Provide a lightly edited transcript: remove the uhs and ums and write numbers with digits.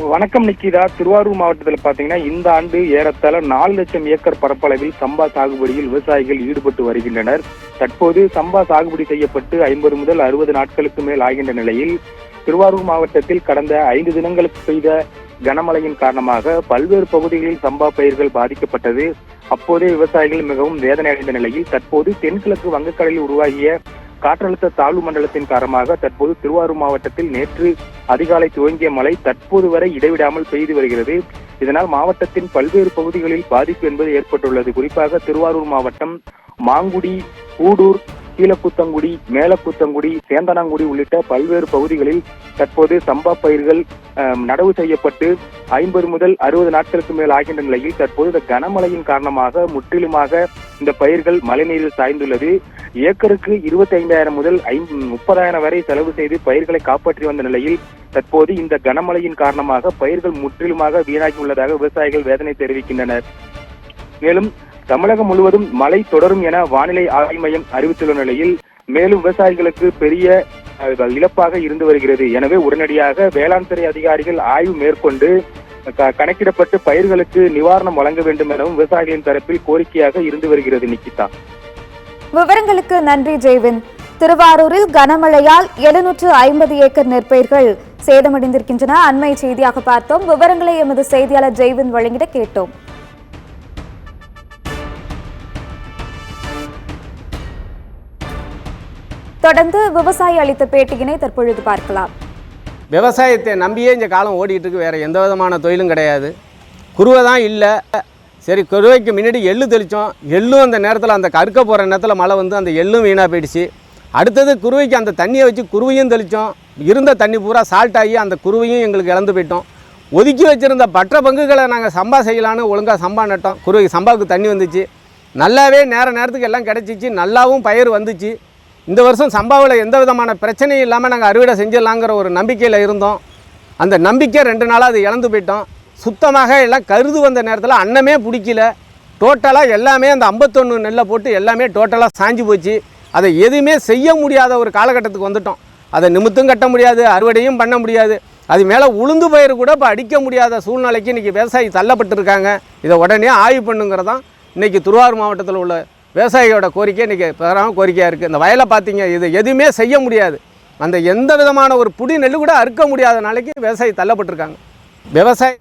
வணக்கம் நிக்கிதா. திருவாரூர் மாவட்டத்தில் பார்த்தீங்கன்னா இந்த ஆண்டு ஏறத்தாழ 4 லட்சம் ஏக்கர் பரப்பளவில் சம்பா சாகுபடியில் விவசாயிகள் ஈடுபட்டு வருகின்றனர். தற்போது சம்பா சாகுபடி செய்யப்பட்டு 50 முதல் 60 நாட்களுக்கு மேல் ஆகின்ற நிலையில் திருவாரூர் மாவட்டத்தில் கடந்த 5 தினங்களுக்கு பெய்த கனமழையின் காரணமாக பல்வேறு பகுதிகளில் சம்பா பயிர்கள் பாதிக்கப்பட்டது. அப்போதே விவசாயிகள் மிகவும் வேதனை அடைந்த நிலையில் தற்போது தென்கிழக்கு வங்கக்கடலில் உருவாகிய காற்றழுத்த தாழ்வு மண்டலத்தின் காரணமாக தற்போது திருவாரூர் மாவட்டத்தில் நேற்று அதிகாலை துவங்கிய மழை தற்போது வரை இடைவிடாமல் பெய்து வருகிறது. இதனால் மாவட்டத்தின் பல்வேறு பகுதிகளில் பாதிப்பு என்பது ஏற்பட்டுள்ளது. குறிப்பாக திருவாரூர் மாவட்டம் மாங்குடி, கூடூர், கீழக்குத்தங்குடி, மேலக்குத்தங்குடி, சேந்தனாங்குடி உள்ளிட்ட பல்வேறு பகுதிகளில் தற்போது சம்பா பயிர்கள் நடவு செய்யப்பட்டு 50 முதல் 60 நாட்களுக்கு மேல் ஆகின்ற நிலையில் தற்போது இந்த கனமழையின் காரணமாக முற்றிலுமாக இந்த பயிர்கள் மழைநீரில் சாய்ந்துள்ளது. ஏக்கருக்கு 25,000 முதல் 30,000 வரை செலவு செய்து பயிர்களை காப்பாற்றி வந்த நிலையில் தற்போது இந்த கனமழையின் காரணமாக பயிர்கள் முற்றிலுமாக வீணாகி உள்ளதாக விவசாயிகள் வேதனை தெரிவிக்கின்றனர். மேலும் தமிழகம் முழுவதும் மழை தொடரும் என வானிலை ஆய்வு மையம் அறிவித்துள்ள நிலையில் மேலும் விவசாயிகளுக்கு பெரிய இழப்பாக இருந்து வருகிறது. எனவே உடனடியாக வேளாண் துறை அதிகாரிகள் ஆய்வு மேற்கொண்டு கணக்கிடப்பட்டு பயிர்களுக்கு நிவாரணம் வழங்க வேண்டும் எனவும் விவசாயிகளின் தரப்பில் கோரிக்கையாக இருந்து வருகிறது. நிக்கிதா, விவரங்களுக்கு நன்றி ஜெய்வின். திருவாரூரில் கனமழையால் 750 ஏக்கர் நெற்பயிர்கள் சேதமடைந்திருக்கின்றன. அண்மை செய்தியாக பார்த்தோம். விவரங்களை எமது செய்தியாளர் ஜெய்வின் வழங்கிட கேட்டோம். தொடர்ந்து விவசாயி அளித்த பேட்டியினை தற்பொழுது பார்க்கலாம். விவசாயத்தை நம்பியே இந்த காலம் ஓடிட்டு இருக்கு. வேறு எந்த விதமான தொழிலும் கிடையாது. குருவை தான் இல்லை. சரி, குருவைக்கு முன்னாடி எள்ளு தெளித்தோம். எள்ளும் அந்த நேரத்தில் அந்த கறுக்க போகிற நேரத்தில் மழை வந்து அந்த எள்ளும் வீணாக போயிடுச்சு. அடுத்தது குருவைக்கு அந்த தண்ணியை வச்சு குருவையும் தெளித்தோம். இருந்த தண்ணி பூரா சால்ட் ஆகி அந்த குருவையும் எங்களுக்கு இழந்து போயிட்டோம். ஒதுக்கி வச்சுருந்த பற்ற பங்குகளை நாங்கள் சம்பா செய்யலான்னு ஒழுங்காக சம்பா நட்டோம். குருவைக்கு சம்பாவுக்கு தண்ணி வந்துச்சு. நல்லாவே நேரத்துக்கு எல்லாம் கிடச்சிச்சு. நல்லாவும் பயிர் வந்துச்சு. இந்த வருஷம் சம்பாவில் எந்த விதமான பிரச்சனையும் இல்லாமல் நாங்கள் அறுவடை செஞ்சிடலாங்கிற ஒரு நம்பிக்கையில் இருந்தோம். அந்த நம்பிக்கை 2 நாளாக அது இழந்து போயிட்டோம். சுத்தமாக எல்லாம் கருது வந்த நேரத்தில் அன்னமே பிடிக்கல. டோட்டலாக எல்லாமே அந்த 51 நெல்லை போட்டு எல்லாமே டோட்டலாக சாஞ்சு போச்சு. அதை எதுவுமே செய்ய முடியாத ஒரு காலகட்டத்துக்கு வந்துட்டோம். அதை நிமித்தும் கட்ட முடியாது, அறுவடையும் பண்ண முடியாது. அது மேலே உளுந்து பயிர் கூட இப்போ அடிக்க முடியாத சூழ்நிலைக்கு இன்றைக்கி விவசாயி தள்ளப்பட்டிருக்காங்க. இதை உடனே ஆய்வு பண்ணுங்கிறதான் இன்றைக்கி திருவாரூர் மாவட்டத்தில் உள்ள விவசாயியோட கோரிக்கை இன்றைக்கி பிரகாரம் கோரிக்கையாக இருக்குது. இந்த வயலை பார்த்தீங்க, இது எதுவுமே செய்ய முடியாது. அந்த எந்த விதமான ஒரு புடி நெல் கூட அறுக்க முடியாத நாளைக்கு விவசாயி தள்ளப்பட்டிருக்காங்க. விவசாயி